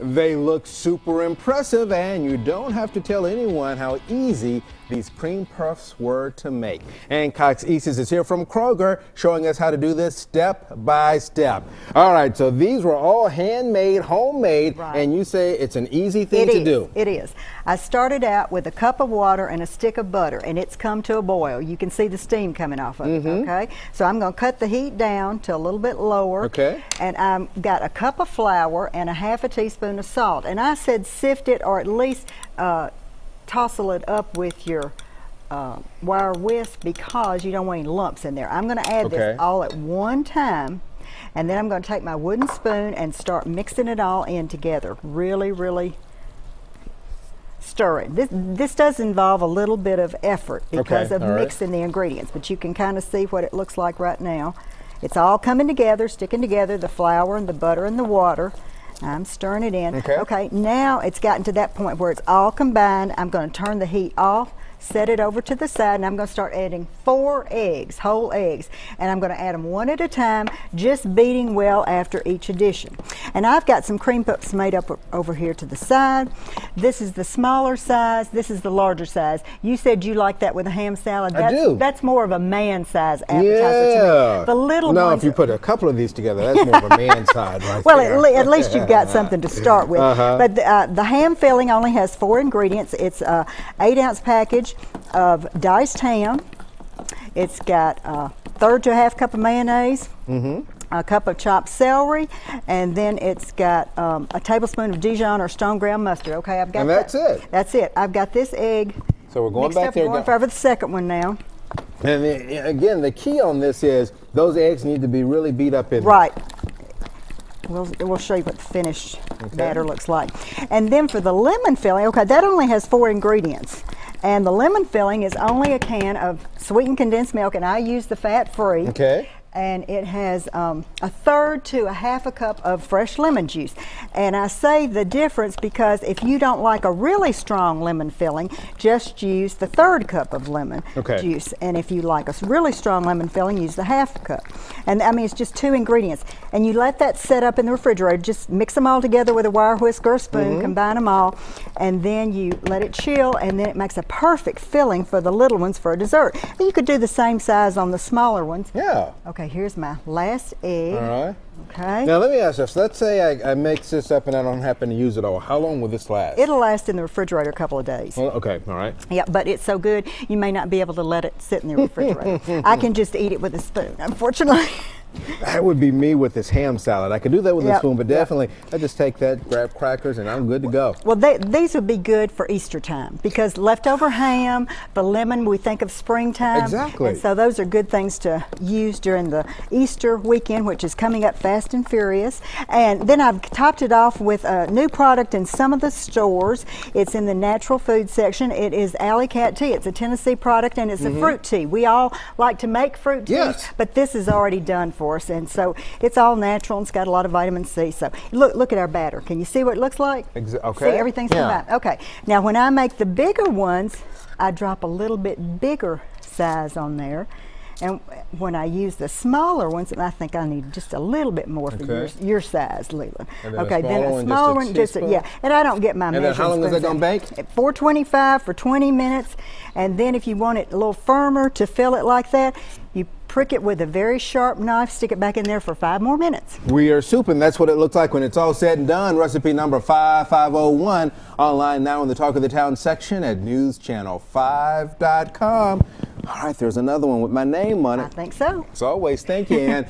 They look super impressive, and you don't have to tell anyone how easy these cream puffs were to make. And Cox Easton is here from Kroger showing us how to do this step by step. All right, so these were all handmade, homemade, right. And you say it's an easy thing to do. It is. I started out with a cup of water and a stick of butter, and it's come to a boil. You can see the steam coming off of it, okay? So I'm going to cut the heat down to a little bit lower. Okay. And I've got a cup of flour and a half a teaspoon of salt. And I said sift it, or at least tousle it up with your wire whisk, because you don't want any lumps in there. I'm going to add this all at one time, and then I'm going to take my wooden spoon and start mixing it all in together. Really stir it. This does involve a little bit of effort because of mixing the ingredients, but you can kind of see what it looks like right now. It's all coming together, sticking together, the flour and the butter and the water. I'm stirring it in. Okay, now it's gotten to that point where it's all combined. I'm going to turn the heat off, set it over to the side, and I'm going to start adding 4 eggs, whole eggs, and I'm going to add them one at a time, just beating well after each addition. And I've got some cream puffs made up over here to the side. This is the smaller size, this is the larger size. You said you like that with a ham salad. I do. That's more of a man-size appetizer to me. The little ones. No, if you put a couple of these together, that's more of a man side right well, there. at least you've got something to start with. But the ham filling only has 4 ingredients. It's a 8-ounce package of diced ham. It's got a 1/3 to a 1/2 cup of mayonnaise, a cup of chopped celery, and then it's got a tablespoon of Dijon or stone ground mustard. Okay, I've got and that's it. That's it. I've got this egg. So we're going back there. Going for the second one now. And again, the key on this is those eggs need to be really beat up in right. We'll show you what the finished batter looks like. And then for the lemon filling, that only has 4 ingredients. And the lemon filling is only a can of sweetened condensed milk, and I use the fat-free. And it has a 1/3 to a 1/2 cup of fresh lemon juice. And I say the difference because if you don't like a really strong lemon filling, just use the 1/3 cup of lemon juice. And if you like a really strong lemon filling, use the 1/2 cup. And I mean, it's just 2 ingredients. And you let that set up in the refrigerator. Just mix them all together with a wire whisk or a spoon, combine them all, and then you let it chill, and then it makes a perfect filling for the little ones for a dessert. And you could do the same size on the smaller ones. Okay, here's my last egg. Now let me ask this. Let's say I mix this up and I don't happen to use it all. How long will this last? It'll last in the refrigerator a couple of days. Well, yeah, but it's so good you may not be able to let it sit in the refrigerator. I can just eat it with a spoon, unfortunately. That would be me with this ham salad. I could do that with a spoon, but definitely I just take that, grab crackers, and I'm good to go. Well, these would be good for Easter time because leftover ham, the lemon, we think of springtime. Exactly. And so those are good things to use during the Easter weekend, which is coming up fast and furious. And then I've topped it off with a new product in some of the stores. It's in the natural food section. It is Alley Cat tea. It's a Tennessee product, and it's a fruit tea. We all like to make fruit teas, but this is already done for us, and so it's all natural and it's got a lot of vitamin C. So look at our batter. Can you see what it looks like? See, everything's combined. Okay, now when I make the bigger ones, I drop a little bit bigger size on there, and when I use the smaller ones, and I think I need just a little bit more for your size, Leland. Then a smaller one, and I don't get my measuring spoons. And then how long is that going to bake? At 425 for 20 minutes, and then if you want it a little firmer to fill it like that, you prick it with a very sharp knife, stick it back in there for 5 more minutes. We are soup, and that's what it looks like when it's all said and done. Recipe number 5501, online now in the Talk of the Town section at newschannel5.com. All right, there's another one with my name on it. I think so. As always, thank you, Ann.